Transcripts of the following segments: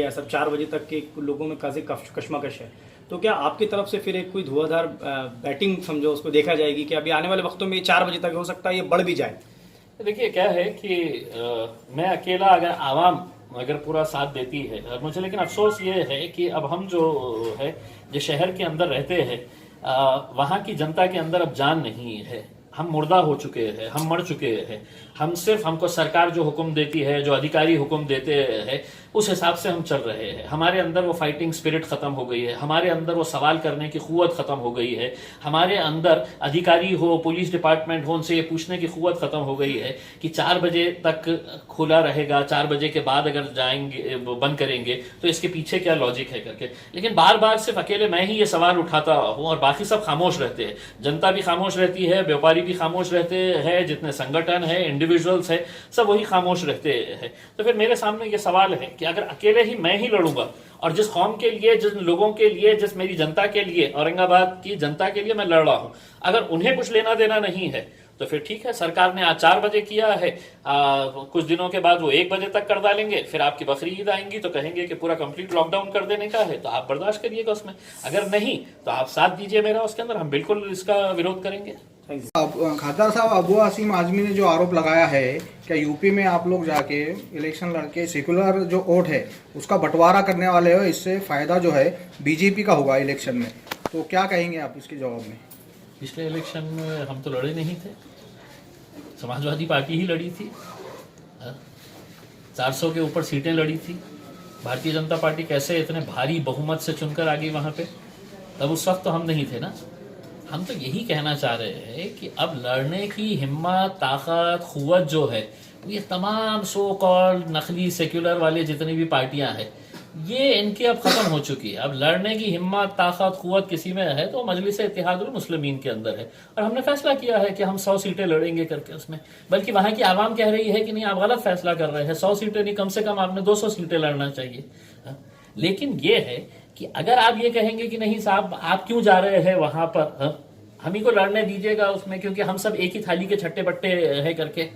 किया है सब, 4 बजे तक के लोगों में काफ़ी कश्मकश है, तो क्या आपकी तरफ से फिर एक कोई धुआंधार बैटिंग समझो उसको देखा जाएगी कि अभी आने वाले वक्तों में ये 4 बजे तक हो सकता है ये बढ़ भी जाए? देखिए क्या है कि मैं अकेला अगर आवाम अगर पूरा साथ देती है और मुझे, लेकिन अफसोस ये है कि अब हम जो है जो शहर के अंदर रहते हैं वहाँ की जनता के अंदर अब जान नहीं है। हम मुर्दा हो चुके हैं, हम मर चुके हैं। हम सिर्फ हमको सरकार जो हुक्म देती है, जो अधिकारी हुक्म देते हैं, उस हिसाब से हम चल रहे हैं। हमारे अंदर वो फाइटिंग स्पिरिट खत्म हो गई है, हमारे अंदर वो सवाल करने की कुव्वत खत्म हो गई है, हमारे अंदर अधिकारी हो, पुलिस डिपार्टमेंट हो, उनसे ये पूछने की कुव्वत खत्म हो गई है कि 4 बजे तक खुला रहेगा, 4 बजे के बाद अगर जाएंगे बंद करेंगे तो इसके पीछे क्या लॉजिक है करके। लेकिन बार बार सिर्फ अकेले मैं ही ये सवाल उठाता हूँ और बाकी सब खामोश रहते हैं। जनता भी खामोश रहती है, व्यापारी भी खामोश रहते हैं, जितने संगठन है, इंडिविजुअल्स है, सब वही खामोश रहते हैं। तो फिर मेरे सामने ये सवाल है कि अगर अकेले ही मैं ही लड़ूंगा और जिस कौम के लिए, जिन लोगों के लिए, जिस मेरी जनता के लिए, औरंगाबाद की जनता के लिए मैं लड़ रहा हूं, अगर उन्हें कुछ लेना देना नहीं है तो फिर ठीक है, सरकार ने आज 4 बजे किया है, कुछ दिनों के बाद वो 1 बजे तक कर डालेंगे, फिर आपकी बकरी ईद आएंगी तो कहेंगे कि पूरा कंप्लीट लॉकडाउन कर देने का है, तो आप बर्दाश्त करिएगा उसमें। अगर नहीं तो आप साथ दीजिए मेरा उसके अंदर, हम बिल्कुल इसका विरोध करेंगे। खासदार साहब, अबू आसिम आजमी ने जो आरोप लगाया है, क्या यूपी में आप लोग जाके इलेक्शन लड़के सेकुलर जो वोट है उसका बंटवारा करने वाले हो, इससे फायदा जो है बीजेपी का होगा इलेक्शन में, तो क्या कहेंगे आप इसके जवाब में? पिछले इलेक्शन में हम तो लड़े नहीं थे, समाजवादी पार्टी ही लड़ी थी, 400 के ऊपर सीटें लड़ी थी। भारतीय जनता पार्टी कैसे इतने भारी बहुमत से चुनकर आ गई वहाँ पे? तब उस वक्त तो हम नहीं थे ना। हम तो यही कहना चाह रहे हैं कि अब लड़ने की हिम्मत, ताकत, कुव्वत जो है, ये तमाम सो कॉल्ड नकली सेक्युलर वाले जितनी भी पार्टियां हैं, ये इनकी अब खत्म हो चुकी है। अब लड़ने की हिम्मत, ताकत, कुव्वत किसी में है तो मजलिस इत्तेहादुल मुस्लिमीन के अंदर है, और हमने फैसला किया है कि हम 100 सीटें लड़ेंगे करके उसमें। बल्कि वहां की आवाम कह रही है कि नहीं, आप गलत फैसला कर रहे हैं, 100 सीटें नहीं, कम से कम आपने 200 सीटें लड़ना चाहिए। लेकिन ये है कि अगर आप ये कहेंगे कि नहीं साहब आप क्यों जा रहे हैं वहां पर, हम ही को लड़ने दीजिएगा उसमें, क्योंकि हम सब एक ही थाली के छट्टे बट्टे है करके,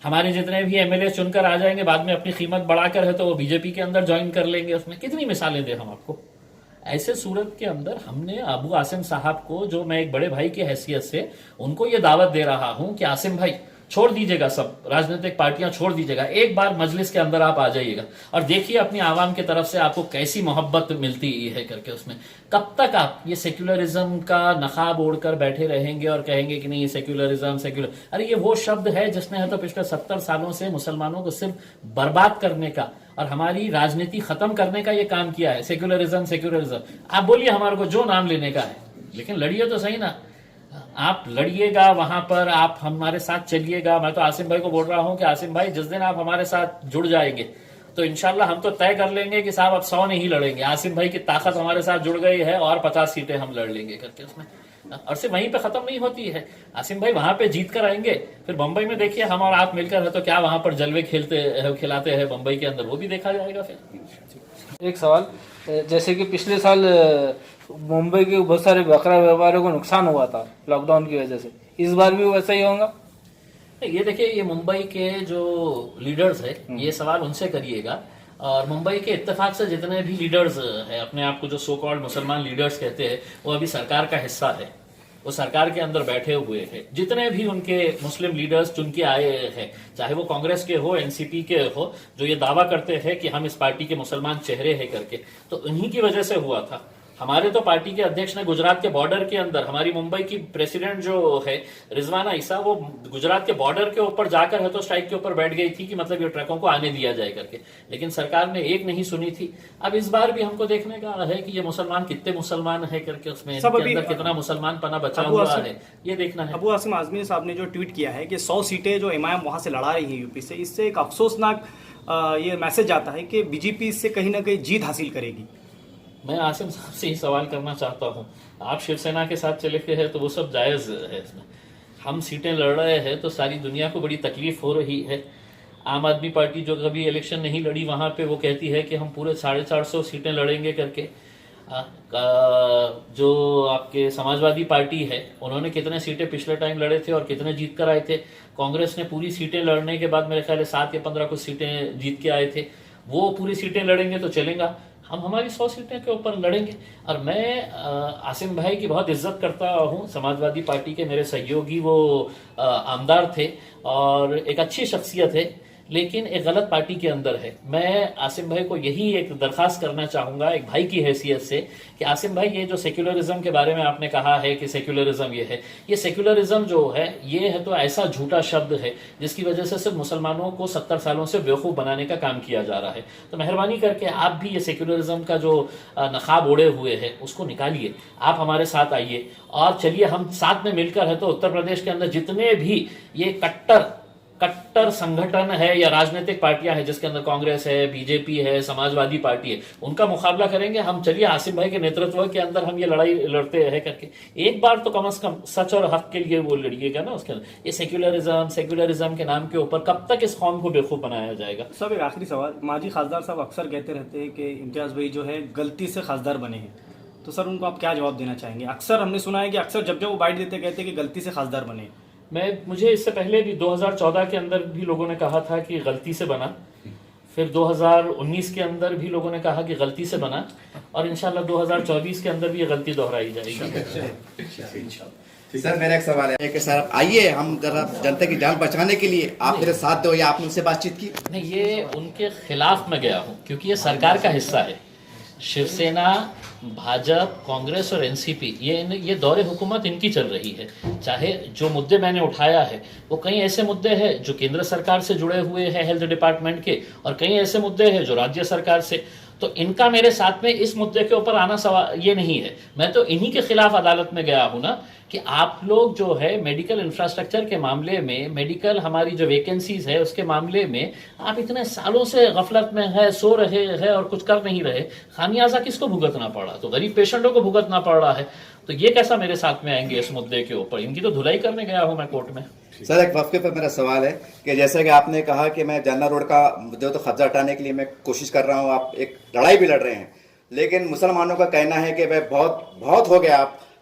हमारे जितने भी एमएलए चुनकर आ जाएंगे बाद में अपनी कीमत बढ़ाकर है तो वो बीजेपी के अंदर ज्वाइन कर लेंगे उसमें। कितनी मिसालें दें हम आपको। ऐसे सूरत के अंदर हमने अबू आसिम साहब को, जो मैं एक बड़े भाई की हैसियत से उनको ये दावत दे रहा हूं कि आसिम भाई छोड़ दीजिएगा, सब राजनीतिक पार्टियां छोड़ दीजिएगा, एक बार मजलिस के अंदर आप आ जाइएगा और देखिए अपनी आवाम की तरफ से आपको कैसी मोहब्बत मिलती है करके उसमें। कब तक आप ये सेक्युलरिज्म का नकाब ओढ़कर बैठे रहेंगे और कहेंगे कि नहीं ये सेक्युलरिज्म सेक्युलर, अरे ये वो शब्द है जिसने है तो पिछले 70 सालों से मुसलमानों को सिर्फ बर्बाद करने का और हमारी राजनीति खत्म करने का ये काम किया है। सेक्युलरिज्म सेक्युलरिज्म, आप बोलिए हमारे को जो नाम लेने का है, लेकिन लड़िए तो सही ना। आप लड़िएगा वहां पर, आप हमारे साथ चलिएगा। मैं तो आसिम भाई को बोल रहा हूं कि आसिम भाई जिस दिन आप हमारे साथ जुड़ जाएंगे तो इंशाल्लाह हम तो तय कर लेंगे कि साहब अब 100 नहीं लड़ेंगे, आसिम भाई की ताकत हमारे साथ जुड़ गई है और 50 सीटें हम लड़ लेंगे करके उसमें। और सिर्फ वहीं पे खत्म नहीं होती है, आसिम भाई वहां पे जीत कर आएंगे, फिर बंबई में देखिए हम और आप मिलकर है तो क्या वहां पर जलवे खिलाते हैं बंबई के अंदर, वो भी देखा जाएगा। फिर एक सवाल, जैसे कि पिछले साल मुंबई के बहुत सारे बकरा व्यापारियों को नुकसान हुआ था लॉकडाउन की वजह से, इस बार भी वैसा ही होगा? ये देखिए, ये मुंबई के जो लीडर्स है ये सवाल उनसे करिएगा, और मुंबई के इत्तेफाक से जितने भी लीडर्स है, अपने आप को जो सो कॉल्ड मुसलमान लीडर्स कहते हैं, वो अभी सरकार का हिस्सा है, वो सरकार के अंदर बैठे हुए हैं। जितने भी उनके मुस्लिम लीडर्स चुन के आए हैं, चाहे वो कांग्रेस के हो, एनसीपी के हो, जो ये दावा करते हैं कि हम इस पार्टी के मुसलमान चेहरे हैं करके, तो उन्हीं की वजह से हुआ था। हमारे तो पार्टी के अध्यक्ष ने गुजरात के बॉर्डर के अंदर, हमारी मुंबई की प्रेसिडेंट जो है रिजवाना ईसा, वो गुजरात के बॉर्डर के ऊपर जाकर है तो स्ट्राइक के ऊपर बैठ गई थी कि मतलब ये ट्रकों को आने दिया जाए करके, लेकिन सरकार ने एक नहीं सुनी थी। अब इस बार भी हमको देखने का है कि ये मुसलमान कितने मुसलमान है करके उसमें, इनके अंदर कितना मुसलमान पना बचा हुआ है, ये देखना है। अबू आसिम आजमी साहब ने जो ट्वीट किया है कि 100 सीटें जो एमआईएम वहां से लड़ा रही है यूपी से, इससे एक अफसोसनाक ये मैसेज आता है कि बीजेपी इससे कहीं ना कहीं जीत हासिल करेगी। मैं आसिम साहब से ही सवाल करना चाहता हूं, आप शिवसेना के साथ चले गए हैं तो वो सब जायज है, इसमें हम सीटें लड़ रहे हैं तो सारी दुनिया को बड़ी तकलीफ हो रही है। आम आदमी पार्टी जो कभी इलेक्शन नहीं लड़ी वहां पे वो कहती है कि हम पूरे 450 सीटें लड़ेंगे करके। जो आपके समाजवादी पार्टी है उन्होंने कितने सीटें पिछले टाइम लड़े थे और कितने जीत कर आए थे। कांग्रेस ने पूरी सीटें लड़ने के बाद मेरे ख्याल 7 या 15 कुछ सीटें जीत के आए थे। वो पूरी सीटें लड़ेंगे तो चलेगा, हम हमारी 100 सीटें के ऊपर लड़ेंगे। और मैं आसिम भाई की बहुत इज्जत करता हूँ, समाजवादी पार्टी के मेरे सहयोगी वो आमदार थे और एक अच्छी शख्सियत है, लेकिन एक गलत पार्टी के अंदर है। मैं आसिम भाई को यही एक दरखास्त करना चाहूँगा एक भाई की हैसियत से कि आसिम भाई, ये जो सेक्युलरिज्म के बारे में आपने कहा है कि सेक्युलरिज्म ये है, ये सेक्युलरिज्म जो है ये है तो ऐसा झूठा शब्द है जिसकी वजह से सिर्फ मुसलमानों को 70 सालों से बेवकूफ़ बनाने का काम किया जा रहा है। तो मेहरबानी करके आप भी ये सेक्युलरिज्म का जो नकाब ओढ़े हुए है उसको निकालिए, आप हमारे साथ आइए और चलिए हम साथ में मिलकर है तो उत्तर प्रदेश के अंदर जितने भी ये कट्टर संगठन है या राजनीतिक पार्टियां हैं जिसके अंदर कांग्रेस है, बीजेपी है, समाजवादी पार्टी है, उनका मुकाबला करेंगे हम। चलिए आसिम भाई के नेतृत्व के अंदर हम ये लड़ाई लड़ते हैं करके एक बार तो कम से कम सच और हक के लिए वो लड़िएगा ना उसके अंदर। ये सेक्युलरिज्म के नाम के ऊपर कब तक इस कौम को बेवकूफ़ बनाया जाएगा? सब एक आखिरी सवाल, माजी खासदार साहब अक्सर कहते रहते हैं कि इम्तियाज़ भाई जो है गलती से खासदार बने हैं, तो सर उनको आप क्या जवाब देना चाहेंगे? अक्सर हमने सुना है कि अक्सर जब वो बाइट देते कहते हैं कि गलती से खासदार बने हैं। मुझे इससे पहले भी 2014 के अंदर भी लोगों ने कहा था कि गलती से बना, फिर 2019 के अंदर भी लोगों ने कहा कि गलती से बना, और इंशाल्लाह 2024 के अंदर भी ये गलती दोहराई जाएगी। सर मेरा एक सवाल है कि सर आइए हम जरा जनता की जान बचाने के लिए आप मेरे साथ दो, या आपने उनसे बातचीत की? नहीं, ये उनके खिलाफ मैं गया हूँ क्योंकि ये सरकार का हिस्सा है। शिवसेना, भाजपा, कांग्रेस और एनसीपी ये दौरे हुकूमत इनकी चल रही है। चाहे जो मुद्दे मैंने उठाया है वो कई ऐसे मुद्दे हैं जो केंद्र सरकार से जुड़े हुए हैं हेल्थ डिपार्टमेंट के, और कई ऐसे मुद्दे हैं जो राज्य सरकार से। तो इनका मेरे साथ में इस मुद्दे के ऊपर आना सवाल ये नहीं है। मैं तो इन्हीं के खिलाफ अदालत में गया हूं ना कि आप लोग जो है मेडिकल इंफ्रास्ट्रक्चर के मामले में, मेडिकल हमारी जो वैकेंसीज है उसके मामले में आप इतने सालों से गफलत में है, सो रहे हैं और कुछ कर नहीं रहे। खामियाजा किसको भुगतना पड़ रहा? तो गरीब पेशेंटों को भुगतना पड़ रहा है। तो ये कैसा मेरे साथ में आएंगे इस मुद्दे के ऊपर? इनकी तो धुलाई करने गया हूं मैं कोर्ट में। सर एक वक्फे पर मेरा सवाल है कि जैसे कि आपने कहा कि मैं जन्ना रोड का जो तो कब्जा हटाने के लिए मैं कोशिश कर रहा हूँ, आप एक लड़ाई भी लड़ रहे हैं, लेकिन मुसलमानों का कहना है कि भाई बहुत हो गया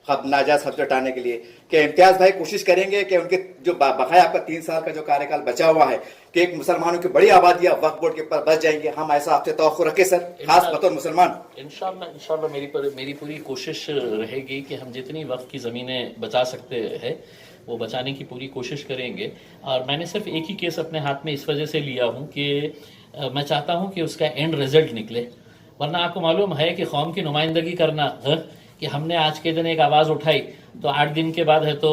आप नाजायज कब्जा हटाने के लिए। कि इम्तियाज भाई कोशिश करेंगे कि उनके जो बकाया आपका 3 साल का जो कार्यकाल बचा हुआ है कि एक मुसलमानों की बड़ी आबादी वक्फ बोर्ड के ऊपर बच जाएंगे, हम ऐसा आपसे तवक्को रखें सर, खास बतौर मुसलमान? इंशाल्लाह मेरी पूरी कोशिश रहेगी कि हम जितनी वक्फ की ज़मीनें बचा सकते हैं वो बचाने की पूरी कोशिश करेंगे। और मैंने सिर्फ एक ही केस अपने हाथ में इस वजह से लिया हूँ कि मैं चाहता हूँ कि उसका एंड रिजल्ट निकले। वरना आपको मालूम है कि कौम की नुमाइंदगी करना कि हमने आज के दिन एक आवाज़ उठाई तो 8 दिन के बाद है तो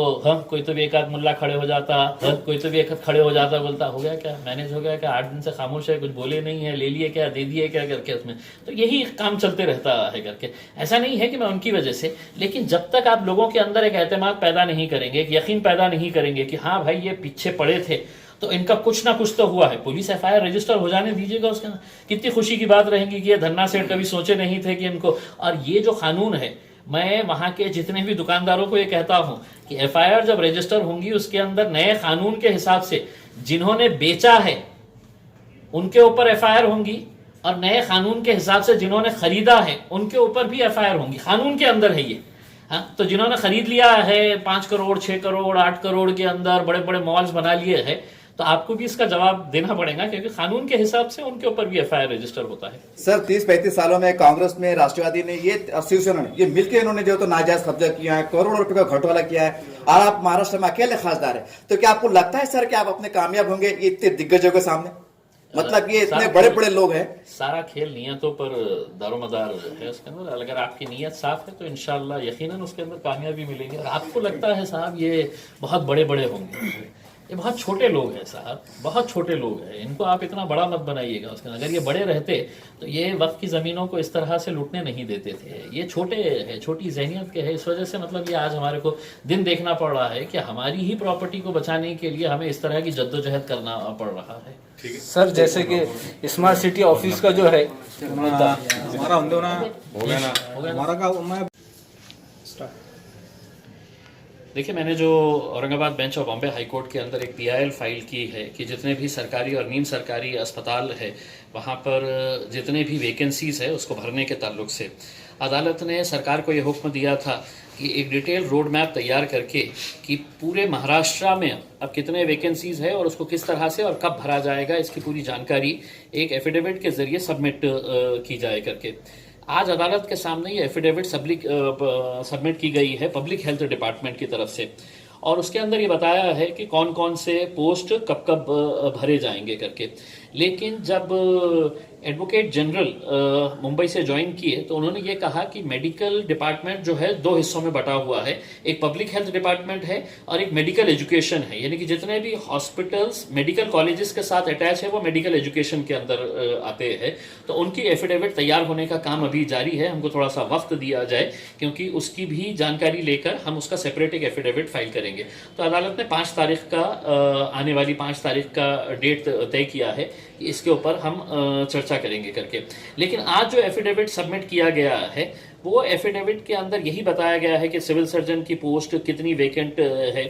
कोई तो भी एक आध मुल्ला खड़े हो जाता, कोई तो भी एक खड़े हो जाता, बोलता हो गया क्या, मैनेज हो गया क्या, 8 दिन से खामोश है, कुछ बोले नहीं है, ले लिए क्या, दे दिए क्या करके उसमें। तो यही काम चलते रहता है करके। ऐसा नहीं है कि मैं उनकी वजह से, लेकिन जब तक आप लोगों के अंदर एक एतमाद पैदा नहीं करेंगे, एक यकीन पैदा नहीं करेंगे कि हाँ भाई ये पीछे पड़े थे तो इनका कुछ ना कुछ तो हुआ है, पुलिस FIR रजिस्टर हो जाने दीजिएगा उसके अंदर। कितनी खुशी की बात रहेगी कि ये धन्ना सेठ कभी सोचे नहीं थे कि इनको। और ये जो कानून है, मैं वहां के जितने भी दुकानदारों को ये कहता हूं कि FIR जब रजिस्टर होंगी उसके अंदर नए कानून के हिसाब से जिन्होंने बेचा है उनके ऊपर FIR होंगी, और नए कानून के हिसाब से जिन्होंने खरीदा है उनके ऊपर भी FIR होंगी। कानून के अंदर है ये। हाँ, तो जिन्होंने खरीद लिया है 5 करोड़, 6 करोड़, 8 करोड़ के अंदर बड़े बड़े मॉल्स बना लिए हैं, तो आपको भी इसका जवाब देना पड़ेगा क्योंकि कानून के हिसाब से उनके ऊपर भी FIR रजिस्टर होता है। सर 30-35 सालों में कांग्रेस में, राष्ट्रवादी ने, ये शिवसेना ने, ये मिलकर इन्होंने जो तो नाजायज कब्जा किया है, करोड़ों रुपए का घोटाला किया है, और आप महाराष्ट्र में अकेले खासदार है। तो क्या आपको लगता है सर कि आप अपने कामयाब होंगे ये इतने दिग्गजों के सामने? मतलब ये इतने बड़े बड़े लोग हैं। सारा खेल नियतों पर दारोमदार है उसके अंदर। अगर आपकी नियत साफ है तो इंशाल्लाह यकीनन उसके अंदर कामयाबी मिलेगी। और आपको लगता है साहब ये बहुत बड़े बड़े होंगे, ये बहुत छोटे लोग हैं साहब, बहुत छोटे लोग हैं। इनको आप इतना बड़ा मत बनाइएगा उसके अंदर। अगर ये बड़े रहते तो ये वक्त की ज़मीनों को इस तरह से लूटने नहीं देते थे। ये छोटे हैं, छोटी जहनियत के हैं, इस वजह से मतलब ये आज हमारे को दिन देखना पड़ रहा है कि हमारी ही प्रॉपर्टी को बचाने के लिए हमें इस तरह की जद्दोजहद करना पड़ रहा है। सर जैसे कि स्मार्ट सिटी ऑफिस का जो है हमारा हो गया ना हमारा का मैं देखिए, मैंने जो Aurangabad bench of Bombay high court के अंदर एक PIL फाइल की है कि जितने भी सरकारी और नीम सरकारी अस्पताल है वहाँ पर जितने भी वैकेंसीज है उसको भरने के ताल्लुक से अदालत ने सरकार को ये हुक्म दिया था कि एक डिटेल रोड मैप तैयार करके कि पूरे महाराष्ट्र में अब कितने वैकेंसीज है और उसको किस तरह से और कब भरा जाएगा, इसकी पूरी जानकारी एक एफिडेविट के जरिए सबमिट की जाए करके आज अदालत के सामने ये एफिडेविट सबमिट की गई है पब्लिक हेल्थ डिपार्टमेंट की तरफ से। और उसके अंदर ये बताया है कि कौन कौन से पोस्ट कब कब भरे जाएंगे करके। लेकिन जब एडवोकेट जनरल मुंबई से ज्वाइन किए तो उन्होंने ये कहा कि मेडिकल डिपार्टमेंट जो है दो हिस्सों में बटा हुआ है, एक पब्लिक हेल्थ डिपार्टमेंट है और एक मेडिकल एजुकेशन है, यानी कि जितने भी हॉस्पिटल्स मेडिकल कॉलेजेस के साथ अटैच है वो मेडिकल एजुकेशन के अंदर आते हैं। तो उनकी एफिडेविट तैयार होने का काम अभी जारी है, हमको थोड़ा सा वक्त दिया जाए क्योंकि उसकी भी जानकारी लेकर हम उसका सेपरेट एक एफिडेविट फाइल करेंगे। तो अदालत ने 5 तारीख का आने वाली 5 तारीख का डेट तय किया है कि इसके ऊपर हम चर्चा करेंगे करके। लेकिन आज जो एफिडेविट सबमिट किया गया है वो एफिडेविट के अंदर यही बताया गया है कि सिविल सर्जन की पोस्ट कितनी वेकेंट है,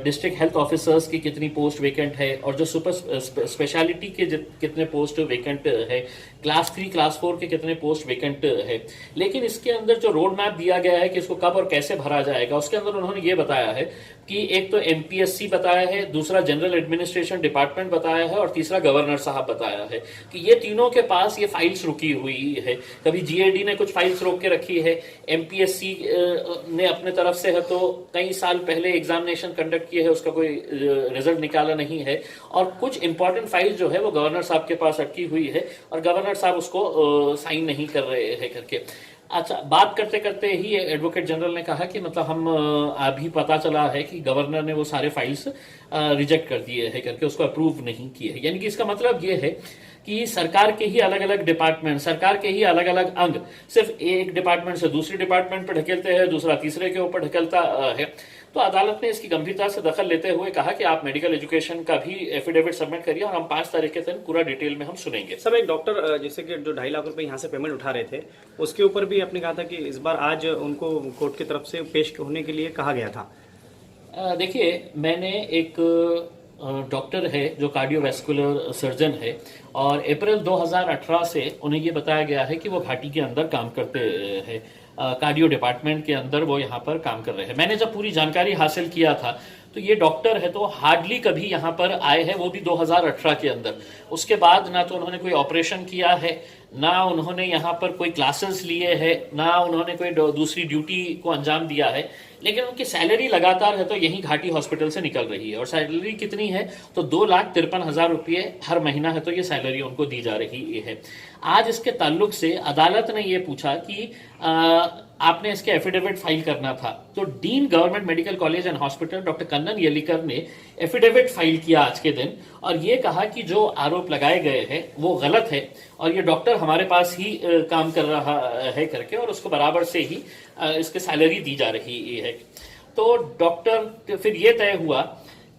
डिस्ट्रिक्ट हेल्थ ऑफिसर्स की कितनी पोस्ट वेकेंट है और जो सुपर स्पेशलिटी के कितने पोस्ट वेकेंट है, क्लास 3 क्लास 4 के कितने पोस्ट वेकेंट है। लेकिन इसके अंदर जो रोड मैप दिया गया है कि इसको कब और कैसे भरा जाएगा उसके अंदर उन्होंने ये बताया है कि एक तो एमपीएससी बताया है, दूसरा जनरल एडमिनिस्ट्रेशन डिपार्टमेंट बताया है और तीसरा गवर्नर साहब बताया है कि ये तीनों के पास ये फाइल्स रुकी हुई है। कभी जीएडी ने कुछ फाइल्स रोक के रखी है, एमपीएससी ने अपने तरफ से है तो कई साल पहले एग्जामिनेशन कंडक्ट किए है, उसका कोई रिजल्ट निकाला नहीं है और कुछ इंपॉर्टेंट फाइल्स जो है वो गवर्नर साहब के पास अटकी हुई है और गवर्नर साहब उसको साइन नहीं कर रहे हैं करके। अच्छा, बात करते करते ही एडवोकेट जनरल ने कहा कि मतलब हम अभी पता चला है कि गवर्नर ने वो सारे फाइल्स रिजेक्ट कर दिए हैं करके, उसको अप्रूव नहीं किए हैं। यानी कि इसका मतलब ये है कि सरकार के ही अलग अलग डिपार्टमेंट, सरकार के ही अलग अलग अंग सिर्फ एक डिपार्टमेंट से दूसरे डिपार्टमेंट पर ढकेलते हैं, दूसरा तीसरे के ऊपर ढकेलता है। तो अदालत ने इसकी गंभीरता से दखल लेते हुए कहा कि आप मेडिकल एजुकेशन का भी एफिडेविट सबमिट करिए और हम 5 तारीख के दिन पूरा डिटेल में हम सुनेंगे। सब एक डॉक्टर जैसे कि जो 2.5 लाख रुपए यहाँ से पेमेंट उठा रहे थे उसके ऊपर भी आपने कहा था कि इस बार आज उनको कोर्ट की तरफ से पेश होने के लिए कहा गया था। देखिए, मैंने एक डॉक्टर है जो कार्डियोवैस्कुलर सर्जन है और अप्रैल 2018 से उन्हें ये बताया गया है कि वो घाटी के अंदर काम करते हैं, कार्डियो डिपार्टमेंट के अंदर वो यहाँ पर काम कर रहे हैं। मैंने जब पूरी जानकारी हासिल किया था तो ये डॉक्टर है तो हार्डली कभी यहाँ पर आए हैं, वो भी 2018 के अंदर। उसके बाद ना तो उन्होंने कोई ऑपरेशन किया है, ना उन्होंने यहाँ पर कोई क्लासेस लिए हैं, ना उन्होंने कोई दूसरी ड्यूटी को अंजाम दिया है। लेकिन उनकी सैलरी लगातार है तो यही घाटी हॉस्पिटल से निकल रही है और सैलरी कितनी है तो 2,53,000 रुपये हर महीना है तो ये सैलरी उनको दी जा रही है। आज इसके ताल्लुक से अदालत ने ये पूछा कि आपने इसके एफिडेविट फाइल करना था, तो dean government medical college and hospital doctor Kannan Yelikar ने एफिडेविट फाइल किया आज के दिन और ये कहा कि जो आरोप लगाए गए हैं वो गलत है और ये डॉक्टर हमारे पास ही काम कर रहा है करके और उसको बराबर से ही इसके सैलरी दी जा रही है। तो डॉक्टर फिर ये तय हुआ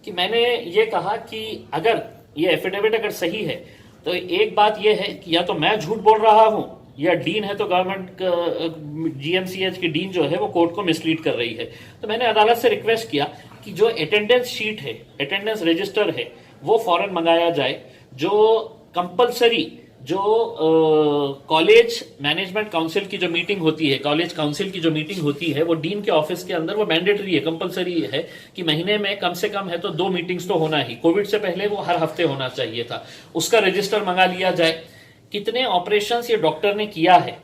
कि मैंने ये कहा कि अगर ये एफिडेविट अगर सही है तो एक बात ये है कि या तो मैं झूठ बोल रहा हूं या डीन है तो गवर्नमेंट जीएमसीएच की डीन जो है वो कोर्ट को मिसलीड कर रही है। तो मैंने अदालत से रिक्वेस्ट किया कि जो अटेंडेंस शीट है, अटेंडेंस रजिस्टर है, वो फौरन मंगाया जाए। जो कंपलसरी जो कॉलेज मैनेजमेंट काउंसिल की जो मीटिंग होती है, कॉलेज काउंसिल की जो मीटिंग होती है वो डीन के ऑफिस के अंदर वो मैंडेटरी है, कंपलसरी है कि महीने में कम से कम है तो 2 मीटिंग्स तो होना ही। कोविड से पहले वो हर हफ्ते होना चाहिए था, उसका रजिस्टर मंगा लिया जाए। कितने ऑपरेशंस ये डॉक्टर ने किया है,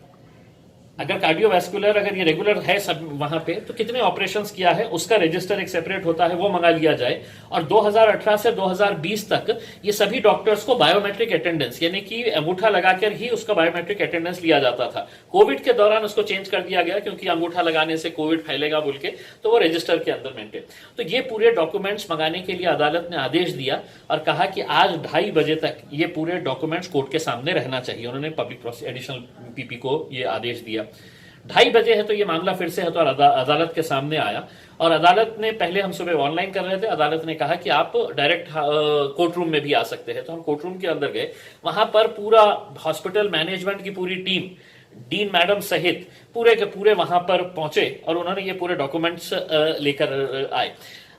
अगर कार्डियोवैस्कुलर अगर ये रेगुलर है सब वहां पे तो कितने ऑपरेशंस किया है उसका रजिस्टर एक सेपरेट होता है वो मंगा लिया जाए। और 2018 से 2020 तक ये सभी डॉक्टर्स को बायोमेट्रिक अटेंडेंस यानी कि अंगूठा लगाकर ही उसका बायोमेट्रिक अटेंडेंस लिया जाता था। कोविड के दौरान उसको चेंज कर दिया गया क्योंकि अंगूठा लगाने से कोविड फैलेगा बोल के, तो वो रजिस्टर के अंदर मेंटेन। तो ये पूरे डॉक्यूमेंट्स मंगाने के लिए अदालत ने आदेश दिया और कहा कि आज 2:30 बजे तक ये पूरे डॉक्यूमेंट्स कोर्ट के सामने रहना चाहिए। उन्होंने पब्लिक एडिशनल पीपी को ये आदेश दिया। 2:30 बजे है तो ये मामला फिर से है तो अदालत के सामने आया और अदालत ने पहले हम सुबह ऑनलाइन कर रहे थे, अदालत ने कहा कि आप डायरेक्ट कोर्ट रूम में भी आ सकते हैं। तो हम कोर्ट रूम के अंदर गए, वहां पर पूरा हॉस्पिटल मैनेजमेंट की पूरी टीम डीन मैडम सहित पूरे के पूरे वहां पर पहुंचे और उन्होंने ये पूरे डॉक्यूमेंट्स लेकर आए।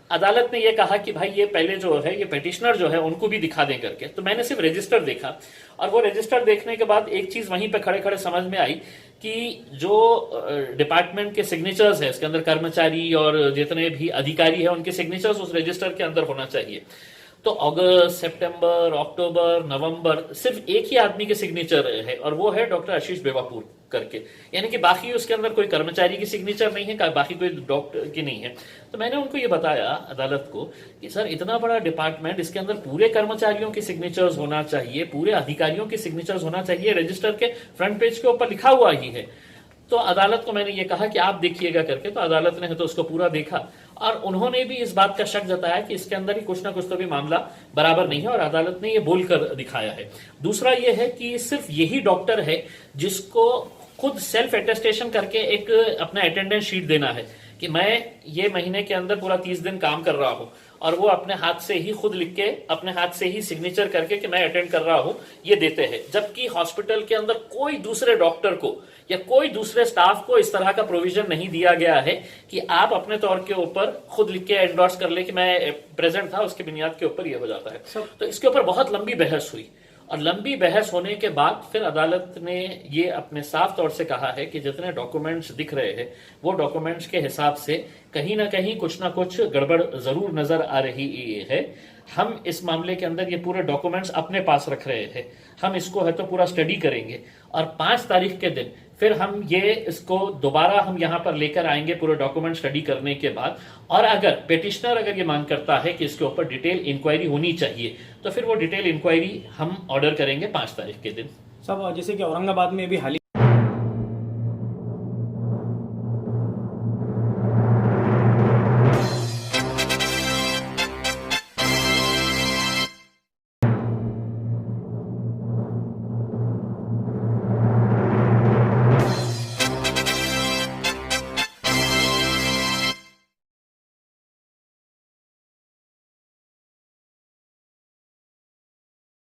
अदालत ने यह कहा कि भाई ये पहले जो है ये पिटिशनर जो है उनको भी दिखा दें करके। तो मैंने सिर्फ रजिस्टर देखा, और वो रजिस्टर देखने के बाद एक चीज वहीं पे खड़े खड़े समझ में आई कि जो डिपार्टमेंट के सिग्नेचर्स है इसके अंदर, कर्मचारी और जितने भी अधिकारी है उनके सिग्नेचर्स उस रजिस्टर के अंदर होना चाहिए। तो अगस्त, सितंबर, अक्टूबर, नवंबर सिर्फ एक ही आदमी के सिग्नेचर है, और वो है डॉक्टर आशीष बेवापुर करके, यानी कि बाकी उसके अंदर कोई कर्मचारी की सिग्नेचर नहीं है, बाकी कोई डॉक्टर की नहीं है। तो मैंने उनको ये बताया अदालत को कि सर इतना बड़ा डिपार्टमेंट, इसके अंदर पूरे कर्मचारियों की सिग्नेचर्स होना चाहिए, पूरे अधिकारियों की सिग्नेचर्स होना चाहिए, रजिस्टर के फ्रंट पेज के ऊपर लिखा हुआ ही है। तो अदालत को मैंने ये कहा कि आप देखिएगा करके, तो अदालत ने तो उसको पूरा देखा, और उन्होंने भी इस बात का शक जताया कि इसके अंदर ही कुछ ना कुछ तो भी मामला बराबर नहीं है, और अदालत ने ये बोलकर दिखाया है। दूसरा ये है कि सिर्फ यही डॉक्टर है जिसको खुद सेल्फ अटेस्टेशन करके एक अपना अटेंडेंस शीट देना है कि मैं ये महीने के अंदर पूरा 30 दिन काम कर रहा हूं, और वो अपने हाथ से ही खुद लिख के अपने हाथ से ही सिग्नेचर करके कि मैं अटेंड कर रहा हूं, ये देते हैं। जबकि हॉस्पिटल के अंदर कोई दूसरे डॉक्टर को या कोई दूसरे स्टाफ को इस तरह का प्रोविजन नहीं दिया गया है कि आप अपने तौर के ऊपर खुद लिख के एंडोर्स कर ले कि मैं प्रेजेंट था, उसकी बुनियाद के ऊपर ये हो जाता है। तो इसके ऊपर बहुत लंबी बहस हुई, और लंबी बहस होने के बाद फिर अदालत ने ये अपने साफ तौर से कहा है कि जितने डॉक्यूमेंट्स दिख रहे हैं वो डॉक्यूमेंट्स के हिसाब से कहीं ना कहीं कुछ ना कुछ गड़बड़ जरूर नजर आ रही है। हम इस मामले के अंदर ये पूरे डॉक्यूमेंट्स अपने पास रख रहे हैं, हम इसको है तो पूरा स्टडी करेंगे, और 5 तारीख के दिन फिर हम ये इसको दोबारा हम यहाँ पर लेकर आएंगे पूरे डॉक्यूमेंट स्टडी करने के बाद। और अगर पिटिशनर अगर ये मांग करता है कि इसके ऊपर डिटेल इंक्वायरी होनी चाहिए, तो फिर वो डिटेल इंक्वायरी हम ऑर्डर करेंगे 5 तारीख के दिन। सब जैसे कि औरंगाबाद में भी हाल ही